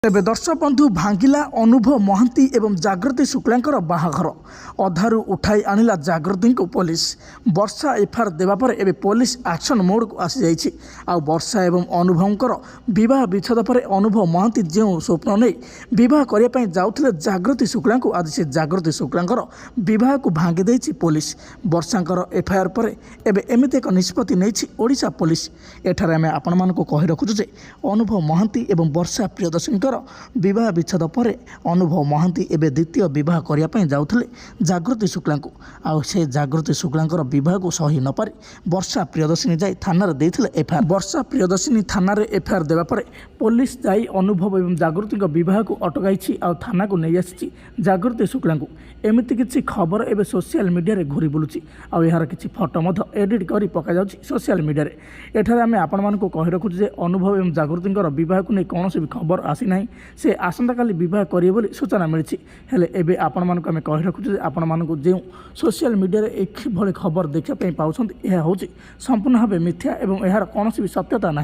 तेबे दर्शक बंधु भांगिला अनुभव महांती एवं जागृति शुक्लांकर बाहाघर अधारू उठाई आनिला जागृति को पुलिस वर्षा एफआईआर देवापर एवं पुलिस एक्शन मोड को आसी जाइछि। आ वर्षा एवं अनुभवंकर विवाह विच्छेद पर अनुभव महांती जो स्वप्न नहीं विवाह करने जाउथिले जागृति शुक्ला को आज से जागृति शुक्लांकर विवाह को भांगी देछि पुलिस। वर्षांकर एफआईआर पर एवं एमती एक निष्पत्ति नहीं ओडिशा पुलिस। एठारे आमे आपण मानकु कहि रखुछु जे अनुभव महांती एवं वर्षा प्रियदर्शनी विवाह विच्छेद पर अनुभव महांती एवं द्वितीय विवाह करने जाउथिले जागृति शुक्ला को से जागृति शुक्ला विवाह को सही न पारि वर्षा प्रियदर्शनी जाई थाना देथिले एफआईआर। वर्षा प्रियदर्शनी थाना एफआईआर देवा पर पुलिस जाई अनुभव एवं जागृति विवाह को अटकाई आ थाना को नहीं आसी जागृति शुक्ला को एमती किसी खबर एवं सोशल मीडिया रे घूरी बुलूची आ यार किसी फोटो एडिट कर पका जाउची सोशल मीडिया रे। एठारे आमे आपण मानकु कहि रखुछु जे अनुभव एवं जागृति विवाह को नहीं कौन भी खबर आसी ना से आसंता काली विवाह करिए बोली सूचना मिली हेले एबे आपण मानकु आमे कहि रखुछु जे आपण मानकु जे सोशल मीडिया रे एक भली खबर देखा पाउछंती एहा होची संपूर्ण भाबे मिथ्या एवं एहार कौन भी सत्यता ना।